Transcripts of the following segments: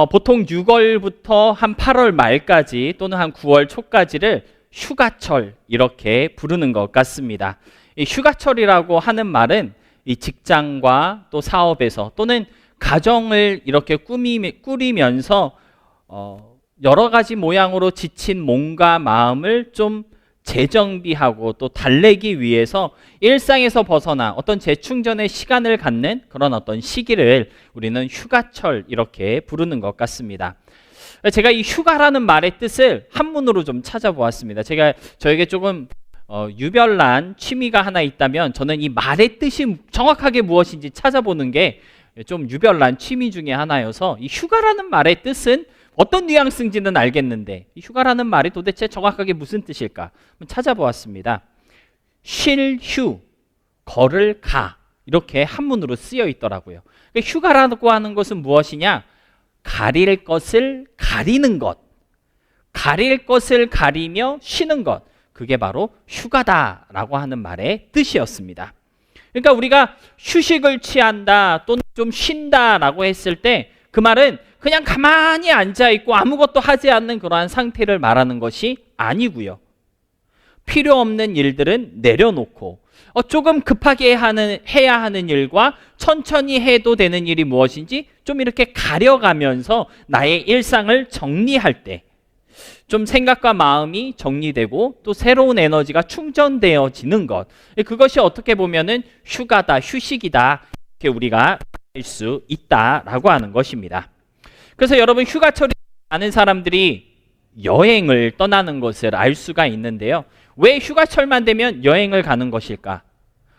보통 6월부터 한 8월 말까지 또는 한 9월 초까지를 휴가철 이렇게 부르는 것 같습니다. 이 휴가철이라고 하는 말은 이 직장과 또 사업에서 또는 가정을 이렇게 꾸리면서 여러 가지 모양으로 지친 몸과 마음을 좀 재정비하고 또 달래기 위해서 일상에서 벗어나 어떤 재충전의 시간을 갖는 그런 어떤 시기를 우리는 휴가철 이렇게 부르는 것 같습니다. 제가 이 휴가라는 말의 뜻을 한문으로 좀 찾아보았습니다. 저에게 조금 유별난 취미가 하나 있다면 저는 이 말의 뜻이 정확하게 무엇인지 찾아보는 게 좀 유별난 취미 중에 하나여서 이 휴가라는 말의 뜻은 어떤 뉘앙스인지는 알겠는데 이 휴가라는 말이 도대체 정확하게 무슨 뜻일까? 한번 찾아보았습니다. 쉴 휴, 걸을 가 이렇게 한문으로 쓰여 있더라고요. 휴가라고 하는 것은 무엇이냐? 가릴 것을 가리는 것, 가릴 것을 가리며 쉬는 것, 그게 바로 휴가다라고 하는 말의 뜻이었습니다. 그러니까 우리가 휴식을 취한다 또는 좀 쉰다라고 했을 때 그 말은 그냥 가만히 앉아있고 아무것도 하지 않는 그러한 상태를 말하는 것이 아니고요. 필요 없는 일들은 내려놓고 조금 급하게 해야 하는 일과 천천히 해도 되는 일이 무엇인지 좀 이렇게 가려가면서 나의 일상을 정리할 때 좀 생각과 마음이 정리되고 또 새로운 에너지가 충전되어지는 것, 그것이 어떻게 보면은 휴가다, 휴식이다 이렇게 우리가 알 수 있다라고 하는 것입니다. 그래서 여러분, 휴가철이 많은 사람들이 여행을 떠나는 것을 알 수가 있는데요. 왜 휴가철만 되면 여행을 가는 것일까?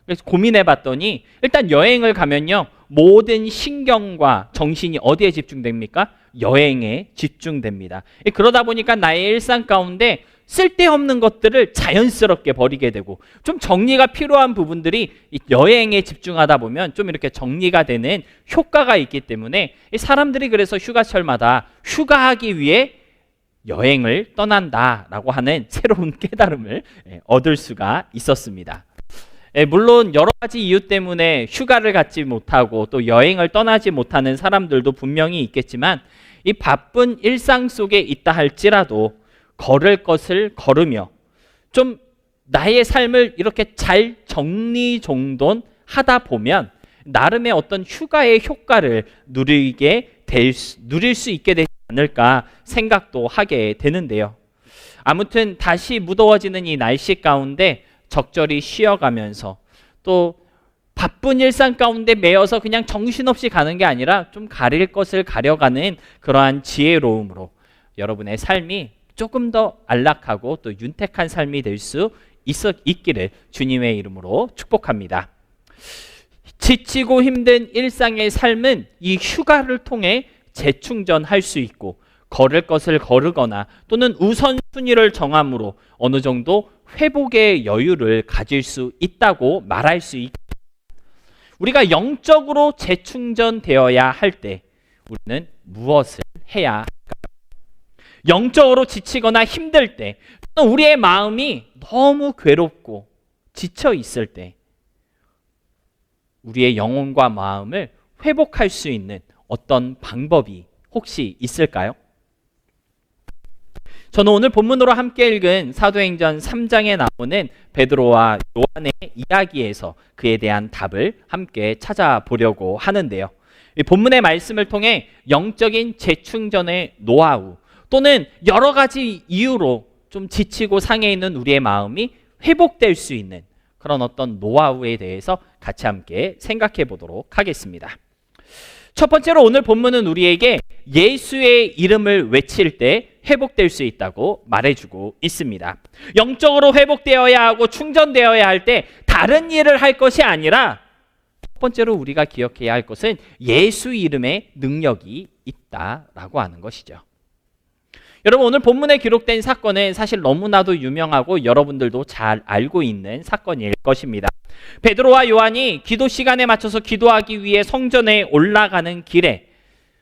그래서 고민해 봤더니 일단 여행을 가면요, 모든 신경과 정신이 어디에 집중됩니까? 여행에 집중됩니다. 그러다 보니까 나의 일상 가운데 쓸데없는 것들을 자연스럽게 버리게 되고 좀 정리가 필요한 부분들이 여행에 집중하다 보면 좀 이렇게 정리가 되는 효과가 있기 때문에 사람들이 그래서 휴가철마다 휴가하기 위해 여행을 떠난다라고 하는 새로운 깨달음을 얻을 수가 있었습니다. 물론 여러 가지 이유 때문에 휴가를 갖지 못하고 또 여행을 떠나지 못하는 사람들도 분명히 있겠지만 이 바쁜 일상 속에 있다 할지라도 걸을 것을 걸으며 좀 나의 삶을 이렇게 잘 정리정돈 하다 보면 나름의 어떤 휴가의 효과를 누릴 수 있게 되지 않을까 생각도 하게 되는데요. 아무튼 다시 무더워지는 이 날씨 가운데 적절히 쉬어가면서 또 바쁜 일상 가운데 매여서 그냥 정신없이 가는 게 아니라 좀 가릴 것을 가려가는 그러한 지혜로움으로 여러분의 삶이 조금 더 안락하고 또 윤택한 삶이 될 수 있기를 주님의 이름으로 축복합니다. 지치고 힘든 일상의 삶은 이 휴가를 통해 재충전할 수 있고 걸을 것을 거르거나 또는 우선순위를 정함으로 어느 정도 회복의 여유를 가질 수 있다고 말할 수 있습니다. 우리가 영적으로 재충전되어야 할 때 우리는 무엇을 해야 할까요? 영적으로 지치거나 힘들 때, 또는 우리의 마음이 너무 괴롭고 지쳐 있을 때 우리의 영혼과 마음을 회복할 수 있는 어떤 방법이 혹시 있을까요? 저는 오늘 본문으로 함께 읽은 사도행전 3장에 나오는 베드로와 요한의 이야기에서 그에 대한 답을 함께 찾아보려고 하는데요. 이 본문의 말씀을 통해 영적인 재충전의 노하우 또는 여러 가지 이유로 좀 지치고 상해 있는 우리의 마음이 회복될 수 있는 그런 어떤 노하우에 대해서 같이 함께 생각해 보도록 하겠습니다. 첫 번째로 오늘 본문은 우리에게 예수의 이름을 외칠 때 회복될 수 있다고 말해주고 있습니다. 영적으로 회복되어야 하고 충전되어야 할 때 다른 일을 할 것이 아니라 첫 번째로 우리가 기억해야 할 것은 예수 이름의 능력이 있다라고 하는 것이죠. 여러분, 오늘 본문에 기록된 사건은 사실 너무나도 유명하고 여러분들도 잘 알고 있는 사건일 것입니다. 베드로와 요한이 기도 시간에 맞춰서 기도하기 위해 성전에 올라가는 길에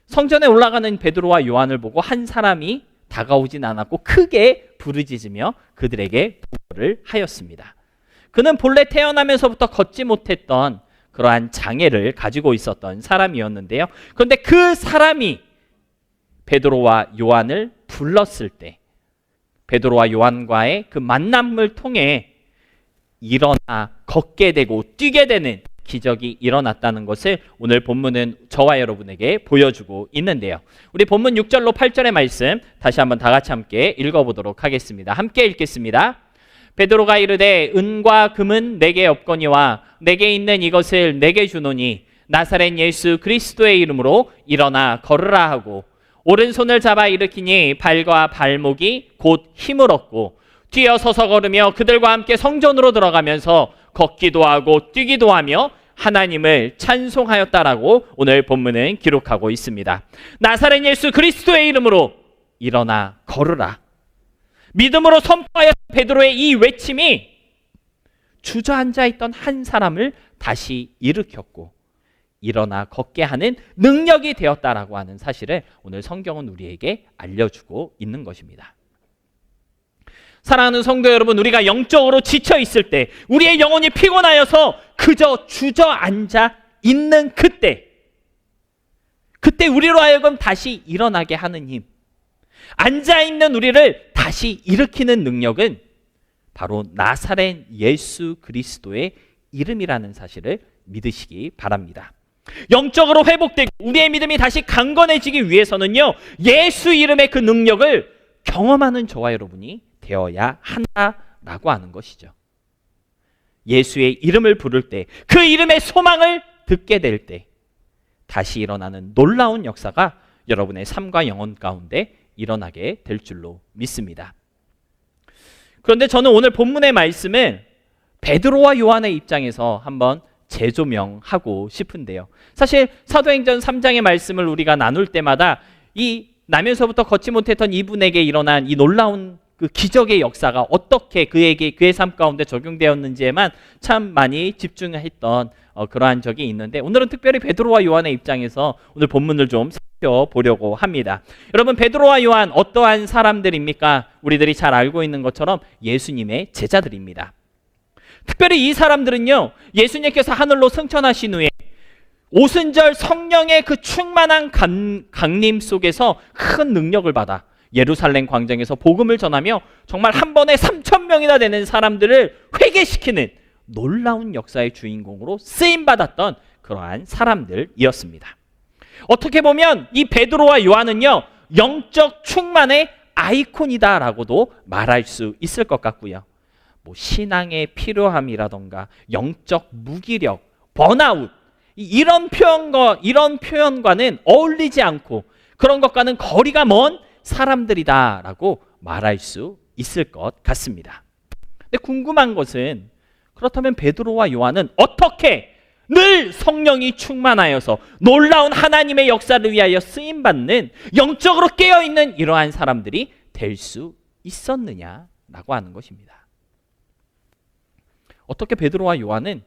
성전에 올라가는 베드로와 요한을 보고 한 사람이 다가오진 않았고 크게 부르짖으며 그들에게 보고를 하였습니다. 그는 본래 태어나면서부터 걷지 못했던 그러한 장애를 가지고 있었던 사람이었는데요. 그런데 그 사람이 베드로와 요한을 불렀을 때 베드로와 요한과의 그 만남을 통해 일어나 걷게 되고 뛰게 되는 기적이 일어났다는 것을 오늘 본문은 저와 여러분에게 보여주고 있는데요. 우리 본문 6절로 8절의 말씀 다시 한번 다 같이 함께 읽어보도록 하겠습니다. 함께 읽겠습니다. 베드로가 이르되 은과 금은 내게 없거니와 내게 있는 이것을 내게 주노니 나사렛 예수 그리스도의 이름으로 일어나 걸으라 하고 오른손을 잡아 일으키니 발과 발목이 곧 힘을 얻고 뛰어서서 걸으며 그들과 함께 성전으로 들어가면서 걷기도 하고 뛰기도 하며 하나님을 찬송하였다라고 오늘 본문은 기록하고 있습니다. 나사렛 예수 그리스도의 이름으로 일어나 걸으라. 믿음으로 선포하였던 베드로의 이 외침이 주저앉아 있던 한 사람을 다시 일으켰고 일어나 걷게 하는 능력이 되었다라고 하는 사실을 오늘 성경은 우리에게 알려주고 있는 것입니다. 사랑하는 성도 여러분, 우리가 영적으로 지쳐 있을 때, 우리의 영혼이 피곤하여서 그저 주저앉아 있는 그때 우리로 하여금 다시 일어나게 하는 힘, 앉아있는 우리를 다시 일으키는 능력은 바로 나사렛 예수 그리스도의 이름이라는 사실을 믿으시기 바랍니다. 영적으로 회복되고 우리의 믿음이 다시 강건해지기 위해서는요, 예수 이름의 그 능력을 경험하는 저와 여러분이 되어야 한다라고 하는 것이죠. 예수의 이름을 부를 때, 그 이름의 소망을 듣게 될 때 다시 일어나는 놀라운 역사가 여러분의 삶과 영혼 가운데 일어나게 될 줄로 믿습니다. 그런데 저는 오늘 본문의 말씀을 베드로와 요한의 입장에서 한번 재조명하고 싶은데요. 사실 사도행전 3장의 말씀을 우리가 나눌 때마다 이 나면서부터 걷지 못했던 이분에게 일어난 이 놀라운 그 기적의 역사가 어떻게 그의 삶 가운데 적용되었는지에만 참 많이 집중했던 그러한 적이 있는데, 오늘은 특별히 베드로와 요한의 입장에서 오늘 본문을 좀 살펴보려고 합니다. 여러분, 베드로와 요한 어떠한 사람들입니까? 우리들이 잘 알고 있는 것처럼 예수님의 제자들입니다. 특별히 이 사람들은요, 예수님께서 하늘로 승천하신 후에 오순절 성령의 그 충만한 강림 속에서 큰 능력을 받아 예루살렘 광장에서 복음을 전하며 정말 한 번에 3,000명이나 되는 사람들을 회개시키는 놀라운 역사의 주인공으로 쓰임받았던 그러한 사람들이었습니다. 어떻게 보면 이 베드로와 요한은요, 영적 충만의 아이콘이다라고도 말할 수 있을 것 같고요. 신앙의 필요함이라던가 영적 무기력, 번아웃, 이런 표현과는 어울리지 않고 그런 것과는 거리가 먼 사람들이다라고 말할 수 있을 것 같습니다. 근데 궁금한 것은, 그렇다면 베드로와 요한은 어떻게 늘 성령이 충만하여서 놀라운 하나님의 역사를 위하여 쓰임받는 영적으로 깨어있는 이러한 사람들이 될 수 있었느냐라고 하는 것입니다. 어떻게 베드로와 요한은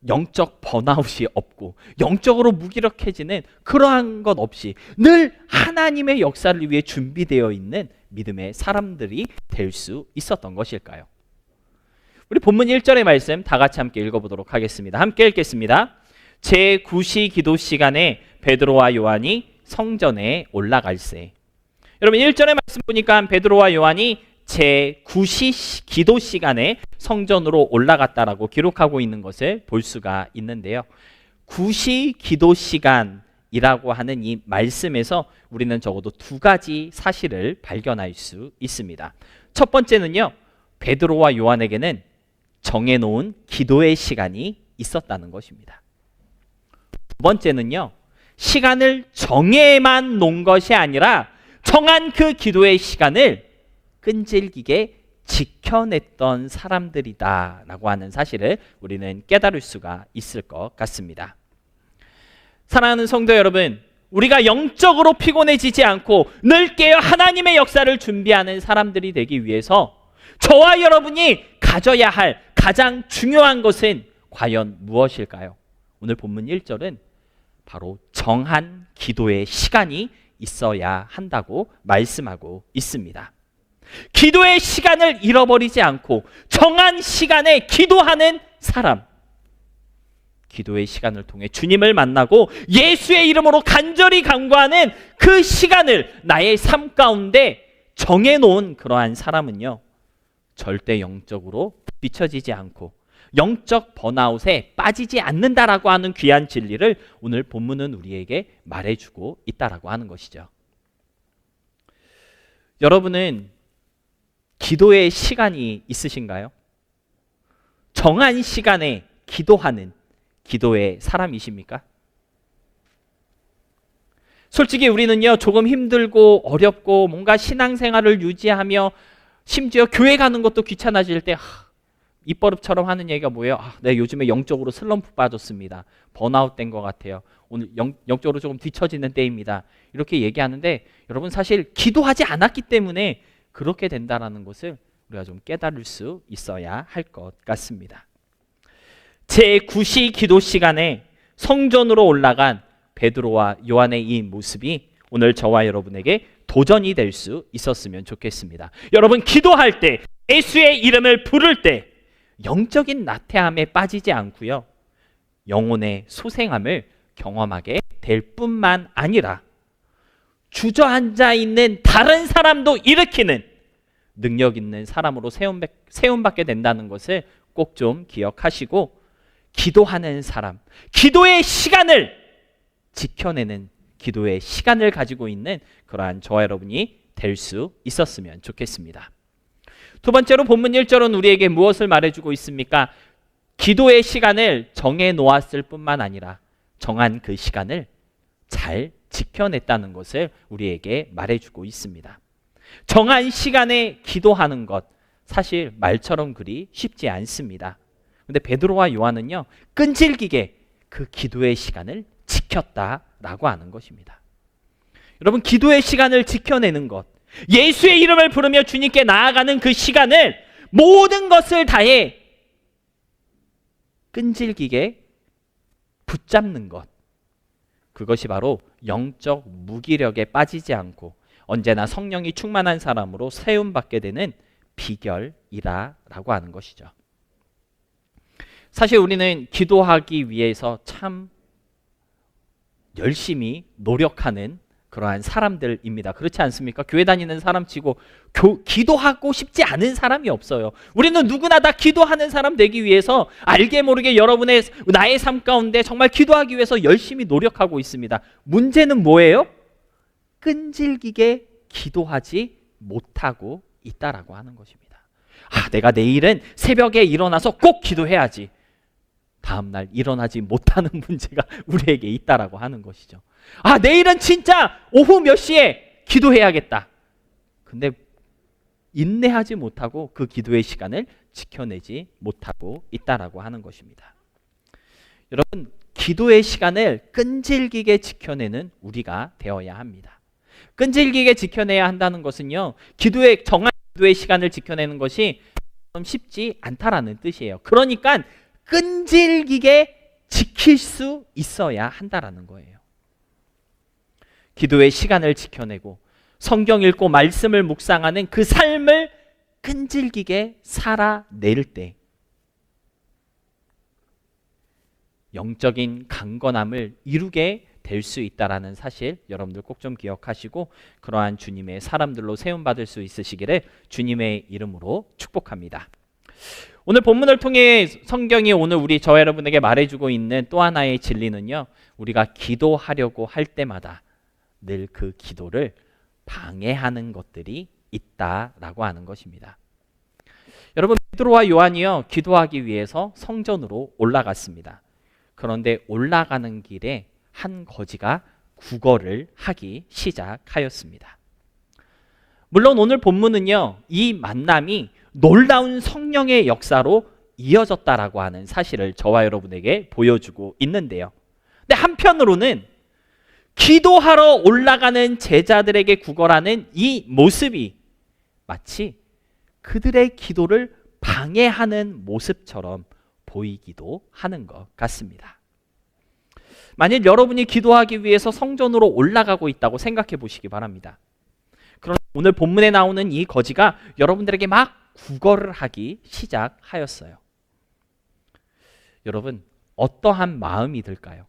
영적 번아웃이 없고 영적으로 무기력해지는 그러한 것 없이 늘 하나님의 역사를 위해 준비되어 있는 믿음의 사람들이 될 수 있었던 것일까요? 우리 본문 1절의 말씀 다 같이 함께 읽어보도록 하겠습니다. 함께 읽겠습니다. 제9시 기도 시간에 베드로와 요한이 성전에 올라갈세. 여러분, 1절의 말씀 보니까 베드로와 요한이 제9시 기도 시간에 성전으로 올라갔다라고 기록하고 있는 것을 볼 수가 있는데요. 9시 기도 시간이라고 하는 이 말씀에서 우리는 적어도 두 가지 사실을 발견할 수 있습니다. 첫 번째는요, 베드로와 요한에게는 정해놓은 기도의 시간이 있었다는 것입니다. 두 번째는요, 시간을 정해만 놓은 것이 아니라 정한 그 기도의 시간을 끈질기게 지켜냈던 사람들이다라고 하는 사실을 우리는 깨달을 수가 있을 것 같습니다. 사랑하는 성도 여러분, 우리가 영적으로 피곤해지지 않고 늘 깨어 하나님의 역사를 준비하는 사람들이 되기 위해서 저와 여러분이 가져야 할 가장 중요한 것은 과연 무엇일까요? 오늘 본문 1절은 바로 정한 기도의 시간이 있어야 한다고 말씀하고 있습니다. 기도의 시간을 잃어버리지 않고 정한 시간에 기도하는 사람, 기도의 시간을 통해 주님을 만나고 예수의 이름으로 간절히 간구하는 그 시간을 나의 삶 가운데 정해놓은 그러한 사람은요, 절대 영적으로 뒤처지지 않고 영적 번아웃에 빠지지 않는다라고 하는 귀한 진리를 오늘 본문은 우리에게 말해주고 있다라고 하는 것이죠. 여러분은 기도의 시간이 있으신가요? 정한 시간에 기도하는 기도의 사람이십니까? 솔직히 우리는요, 조금 힘들고 어렵고 뭔가 신앙생활을 유지하며 심지어 교회 가는 것도 귀찮아질 때 입버릇처럼 하는 얘기가 뭐예요? 네, 요즘에 영적으로 슬럼프 빠졌습니다. 번아웃 된 것 같아요. 오늘 영적으로 조금 뒤처지는 때입니다. 이렇게 얘기하는데 여러분, 사실 기도하지 않았기 때문에 그렇게 된다는 것을 우리가 좀 깨달을 수 있어야 할 것 같습니다. 제9시 기도 시간에 성전으로 올라간 베드로와 요한의 이 모습이 오늘 저와 여러분에게 도전이 될 수 있었으면 좋겠습니다. 여러분, 기도할 때, 예수의 이름을 부를 때 영적인 나태함에 빠지지 않고요, 영혼의 소생함을 경험하게 될 뿐만 아니라 주저앉아 있는 다른 사람도 일으키는 능력 있는 사람으로 세움받게 된다는 것을 꼭 좀 기억하시고, 기도하는 사람, 기도의 시간을 지켜내는 기도의 시간을 가지고 있는 그러한 저와 여러분이 될 수 있었으면 좋겠습니다. 두 번째로 본문 1절은 우리에게 무엇을 말해주고 있습니까? 기도의 시간을 정해 놓았을 뿐만 아니라 정한 그 시간을 잘 지켜냈다는 것을 우리에게 말해주고 있습니다. 정한 시간에 기도하는 것, 사실 말처럼 그리 쉽지 않습니다. 근데 베드로와 요한은요, 끈질기게 그 기도의 시간을 지켰다라고 하는 것입니다. 여러분, 기도의 시간을 지켜내는 것, 예수의 이름을 부르며 주님께 나아가는 그 시간을 모든 것을 다해 끈질기게 붙잡는 것, 그것이 바로 영적 무기력에 빠지지 않고 언제나 성령이 충만한 사람으로 세움받게 되는 비결이라고 하는 것이죠. 사실 우리는 기도하기 위해서 참 열심히 노력하는 그러한 사람들입니다. 그렇지 않습니까? 교회 다니는 사람치고 기도하고 싶지 않은 사람이 없어요. 우리는 누구나 다 기도하는 사람 되기 위해서 알게 모르게 여러분의 나의 삶 가운데 정말 기도하기 위해서 열심히 노력하고 있습니다. 문제는 뭐예요? 끈질기게 기도하지 못하고 있다라고 하는 것입니다. 내가 내일은 새벽에 일어나서 꼭 기도해야지. 다음날 일어나지 못하는 문제가 우리에게 있다라고 하는 것이죠. 내일은 진짜 오후 몇 시에 기도해야겠다. 근데 인내하지 못하고 그 기도의 시간을 지켜내지 못하고 있다라고 하는 것입니다. 여러분, 기도의 시간을 끈질기게 지켜내는 우리가 되어야 합니다. 끈질기게 지켜내야 한다는 것은요, 정한 기도의 시간을 지켜내는 것이 쉽지 않다라는 뜻이에요. 그러니까 끈질기게 지킬 수 있어야 한다라는 거예요. 기도의 시간을 지켜내고 성경 읽고 말씀을 묵상하는 그 삶을 끈질기게 살아낼 때 영적인 강건함을 이루게 될 수 있다라는 사실, 여러분들 꼭 좀 기억하시고 그러한 주님의 사람들로 세움받을 수 있으시기를 주님의 이름으로 축복합니다. 오늘 본문을 통해 성경이 오늘 저 여러분에게 말해주고 있는 또 하나의 진리는요, 우리가 기도하려고 할 때마다 늘 그 기도를 방해하는 것들이 있다라고 하는 것입니다. 여러분, 베드로와 요한이요, 기도하기 위해서 성전으로 올라갔습니다. 그런데 올라가는 길에 한 거지가 구걸을 하기 시작하였습니다. 물론 오늘 본문은요, 이 만남이 놀라운 성령의 역사로 이어졌다라고 하는 사실을 저와 여러분에게 보여주고 있는데요. 근데 한편으로는 기도하러 올라가는 제자들에게 구걸하는 이 모습이 마치 그들의 기도를 방해하는 모습처럼 보이기도 하는 것 같습니다. 만일 여러분이 기도하기 위해서 성전으로 올라가고 있다고 생각해 보시기 바랍니다. 그러나 오늘 본문에 나오는 이 거지가 여러분들에게 막 구걸을 하기 시작하였어요. 여러분, 어떠한 마음이 들까요?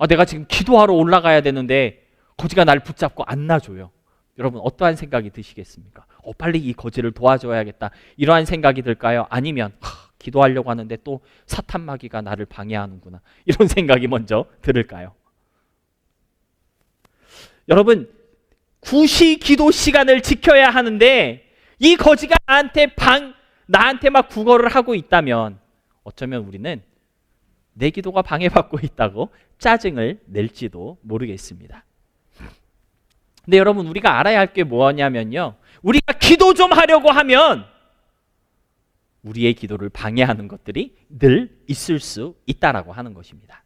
내가 지금 기도하러 올라가야 되는데 거지가 날 붙잡고 안 놔줘요. 여러분 어떠한 생각이 드시겠습니까? 빨리 이 거지를 도와줘야겠다, 이러한 생각이 들까요? 아니면 기도하려고 하는데 또 사탄 마귀가 나를 방해하는구나, 이런 생각이 먼저 들을까요? 여러분, 구시 기도 시간을 지켜야 하는데 이 거지가 나한테 막 구걸을 하고 있다면 어쩌면 우리는 내 기도가 방해받고 있다고 짜증을 낼지도 모르겠습니다. 근데 여러분, 우리가 알아야 할 게 뭐냐면요, 우리가 기도 좀 하려고 하면 우리의 기도를 방해하는 것들이 늘 있을 수 있다라고 하는 것입니다.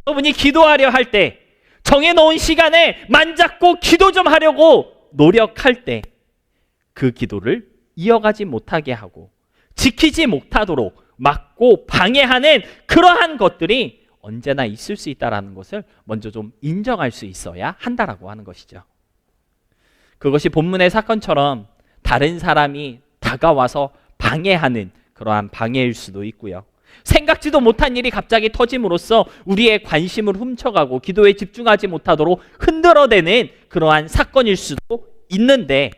여러분이 기도하려 할 때, 정해놓은 시간에 만잡고 기도 좀 하려고 노력할 때 그 기도를 이어가지 못하게 하고 지키지 못하도록 막고 방해하는 그러한 것들이 언제나 있을 수 있다는 것을 먼저 좀 인정할 수 있어야 한다라고 하는 것이죠. 그것이 본문의 사건처럼 다른 사람이 다가와서 방해하는 그러한 방해일 수도 있고요. 생각지도 못한 일이 갑자기 터짐으로써 우리의 관심을 훔쳐가고 기도에 집중하지 못하도록 흔들어대는 그러한 사건일 수도 있는데,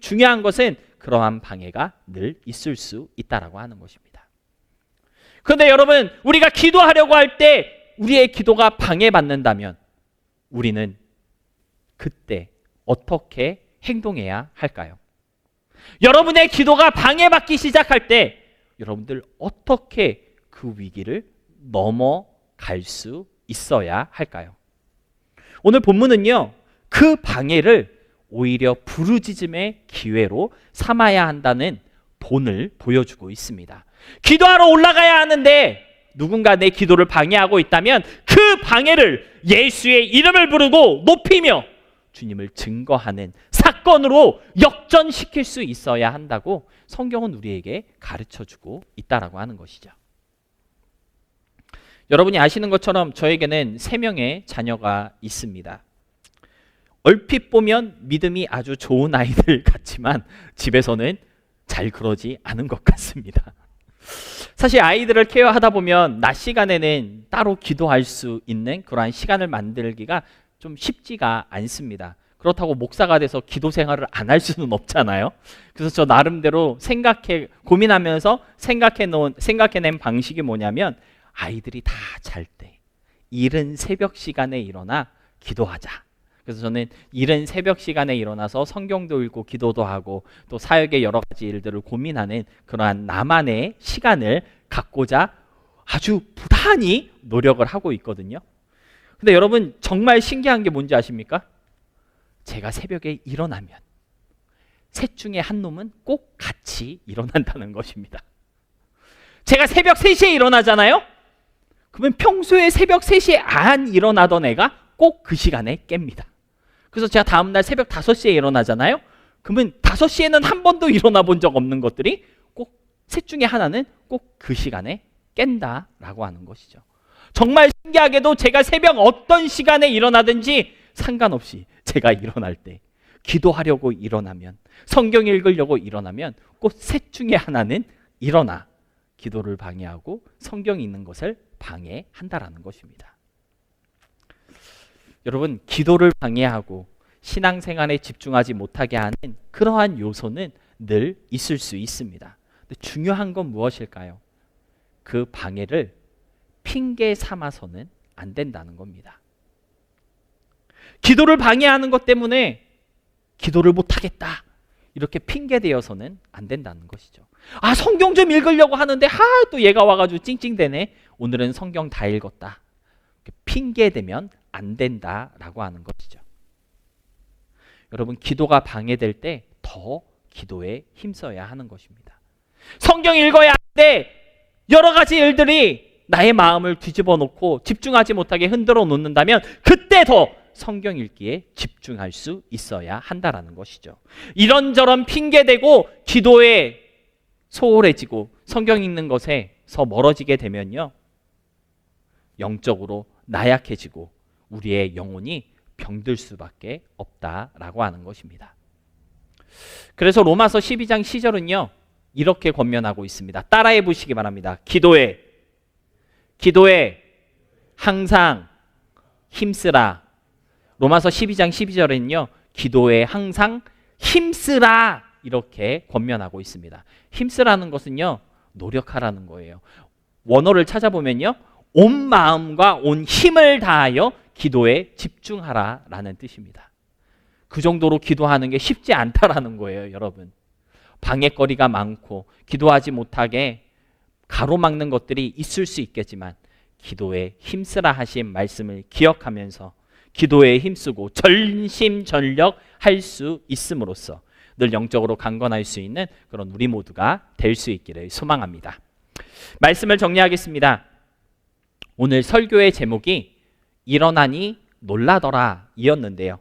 중요한 것은 그러한 방해가 늘 있을 수 있다라고 하는 것입니다. 그런데 여러분, 우리가 기도하려고 할 때 우리의 기도가 방해받는다면 우리는 그때 어떻게 행동해야 할까요? 여러분의 기도가 방해받기 시작할 때 여러분들 어떻게 그 위기를 넘어갈 수 있어야 할까요? 오늘 본문은요, 그 방해를 오히려 부르짖음의 기회로 삼아야 한다는 본을 보여주고 있습니다. 기도하러 올라가야 하는데 누군가 내 기도를 방해하고 있다면 그 방해를 예수의 이름을 부르고 높이며 주님을 증거하는 사건으로 역전시킬 수 있어야 한다고 성경은 우리에게 가르쳐주고 있다라고 하는 것이죠. 여러분이 아시는 것처럼 저에게는 3명의 자녀가 있습니다. 얼핏 보면 믿음이 아주 좋은 아이들 같지만 집에서는 잘 그러지 않은 것 같습니다. 사실 아이들을 케어하다 보면 낮 시간에는 따로 기도할 수 있는 그러한 시간을 만들기가 좀 쉽지가 않습니다. 그렇다고 목사가 돼서 기도 생활을 안 할 수는 없잖아요. 그래서 저 나름대로 고민하면서 생각해낸 방식이 뭐냐면, 아이들이 다 잘 때 이른 새벽 시간에 일어나 기도하자. 그래서 저는 이른 새벽 시간에 일어나서 성경도 읽고 기도도 하고 또 사역의 여러 가지 일들을 고민하는 그러한 나만의 시간을 갖고자 아주 부단히 노력을 하고 있거든요. 근데 여러분, 정말 신기한 게 뭔지 아십니까? 제가 새벽에 일어나면 셋 중에 한 놈은 꼭 같이 일어난다는 것입니다. 제가 새벽 3시에 일어나잖아요? 그러면 평소에 새벽 3시에 안 일어나던 애가 꼭 그 시간에 깹니다. 그래서 제가 다음날 새벽 5시에 일어나잖아요? 그러면 5시에는 한 번도 일어나 본 적 없는 것들이 꼭 셋 중에 하나는 꼭 그 시간에 깬다라고 하는 것이죠. 정말 신기하게도 제가 새벽 어떤 시간에 일어나든지 상관없이 제가 일어날 때, 기도하려고 일어나면, 성경 읽으려고 일어나면 꼭 셋 중에 하나는 일어나 기도를 방해하고 성경 읽는 것을 방해한다라는 것입니다. 여러분, 기도를 방해하고 신앙생활에 집중하지 못하게 하는 그러한 요소는 늘 있을 수 있습니다. 근데 중요한 건 무엇일까요? 그 방해를 핑계 삼아서는 안 된다는 겁니다. 기도를 방해하는 것 때문에 기도를 못하겠다, 이렇게 핑계대어서는 안 된다는 것이죠. 성경 좀 읽으려고 하는데 또 얘가 와가지고 찡찡대네, 오늘은 성경 다 읽었다, 핑계대면 안 된다라고 하는 것이죠. 여러분, 기도가 방해될 때 더 기도에 힘써야 하는 것입니다. 성경 읽어야 하는데 여러 가지 일들이 나의 마음을 뒤집어 놓고 집중하지 못하게 흔들어 놓는다면 그때 더 성경 읽기에 집중할 수 있어야 한다라는 것이죠. 이런저런 핑계대고 기도에 소홀해지고 성경 읽는 것에서 멀어지게 되면요, 영적으로 나약해지고 우리의 영혼이 병들 수밖에 없다라고 하는 것입니다. 그래서 로마서 12장 10절은요 이렇게 권면하고 있습니다. 따라해 보시기 바랍니다. 기도해 기도에 항상 힘쓰라. 로마서 12장 12절에는요. 기도에 항상 힘쓰라 이렇게 권면하고 있습니다. 힘쓰라는 것은요. 노력하라는 거예요. 원어를 찾아보면요. 온 마음과 온 힘을 다하여 기도에 집중하라라는 뜻입니다. 그 정도로 기도하는 게 쉽지 않다라는 거예요, 여러분. 방해거리가 많고 기도하지 못하게 가로막는 것들이 있을 수 있겠지만 기도에 힘쓰라 하신 말씀을 기억하면서 기도에 힘쓰고 전심전력 할 수 있음으로써 늘 영적으로 강건할 수 있는 그런 우리 모두가 될 수 있기를 소망합니다. 말씀을 정리하겠습니다. 오늘 설교의 제목이 일어나니 놀라더라 이었는데요.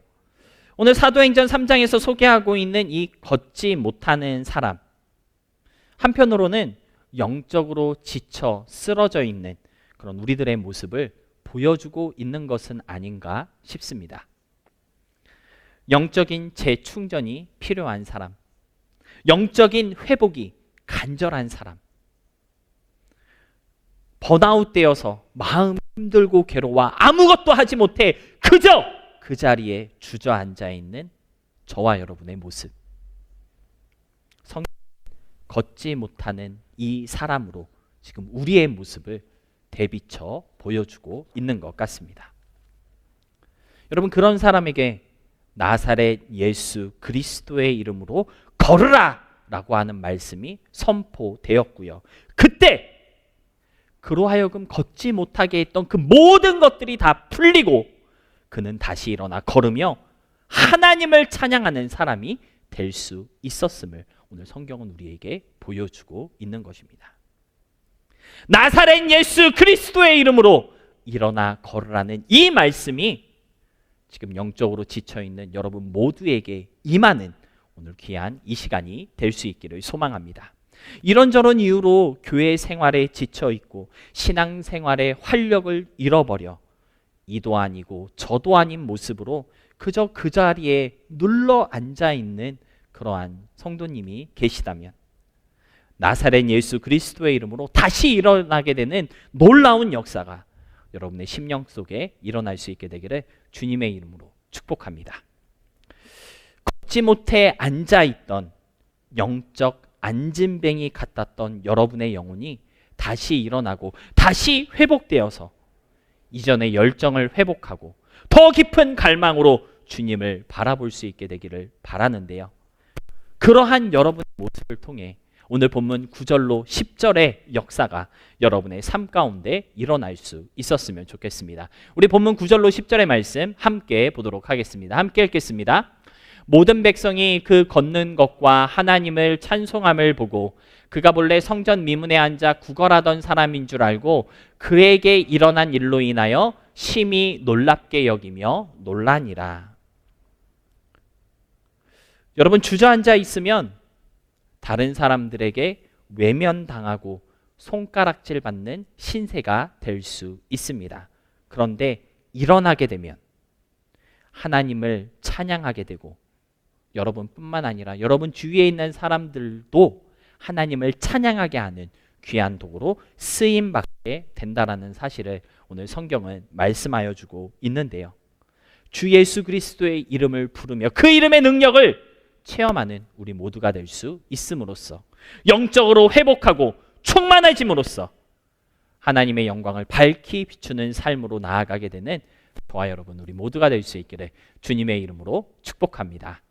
오늘 사도행전 3장에서 소개하고 있는 이 걷지 못하는 사람, 한편으로는 영적으로 지쳐 쓰러져 있는 그런 우리들의 모습을 보여주고 있는 것은 아닌가 싶습니다. 영적인 재충전이 필요한 사람, 영적인 회복이 간절한 사람, 번아웃되어서 마음이 힘들고 괴로워 아무것도 하지 못해 그저 그 자리에 주저앉아 있는 저와 여러분의 모습, 성경 걷지 못하는 이 사람으로 지금 우리의 모습을 대비쳐 보여주고 있는 것 같습니다. 여러분, 그런 사람에게 나사렛 예수 그리스도의 이름으로 걸으라 라고 하는 말씀이 선포되었고요. 그때 그로 하여금 걷지 못하게 했던 그 모든 것들이 다 풀리고 그는 다시 일어나 걸으며 하나님을 찬양하는 사람이 될 수 있었음을 오늘 성경은 우리에게 보여주고 있는 것입니다. 나사렛 예수 그리스도의 이름으로 일어나 걸으라는 이 말씀이 지금 영적으로 지쳐있는 여러분 모두에게 임하는 오늘 귀한 이 시간이 될 수 있기를 소망합니다. 이런저런 이유로 교회 생활에 지쳐있고 신앙생활의 활력을 잃어버려 이도 아니고 저도 아닌 모습으로 그저 그 자리에 눌러 앉아있는 그러한 성도님이 계시다면 나사렛 예수 그리스도의 이름으로 다시 일어나게 되는 놀라운 역사가 여러분의 심령 속에 일어날 수 있게 되기를 주님의 이름으로 축복합니다. 걷지 못해 앉아있던 영적 안진뱅이 같았던 여러분의 영혼이 다시 일어나고 다시 회복되어서 이전의 열정을 회복하고 더 깊은 갈망으로 주님을 바라볼 수 있게 되기를 바라는데요. 그러한 여러분의 모습을 통해 오늘 본문 9절로 10절의 역사가 여러분의 삶 가운데 일어날 수 있었으면 좋겠습니다. 우리 본문 9절로 10절의 말씀 함께 보도록 하겠습니다. 함께 읽겠습니다. 모든 백성이 그 걷는 것과 하나님을 찬송함을 보고 그가 본래 성전 미문에 앉아 구걸하던 사람인 줄 알고 그에게 일어난 일로 인하여 심히 놀랍게 여기며 놀라니라. 여러분, 주저앉아 있으면 다른 사람들에게 외면당하고 손가락질 받는 신세가 될 수 있습니다. 그런데 일어나게 되면 하나님을 찬양하게 되고 여러분뿐만 아니라 여러분 주위에 있는 사람들도 하나님을 찬양하게 하는 귀한 도구로 쓰임받게 된다라는 사실을 오늘 성경은 말씀하여 주고 있는데요. 주 예수 그리스도의 이름을 부르며 그 이름의 능력을 체험하는 우리 모두가 될 수 있음으로써 영적으로 회복하고 충만해짐으로써 하나님의 영광을 밝히 비추는 삶으로 나아가게 되는 저와 여러분 우리 모두가 될 수 있기를 주님의 이름으로 축복합니다.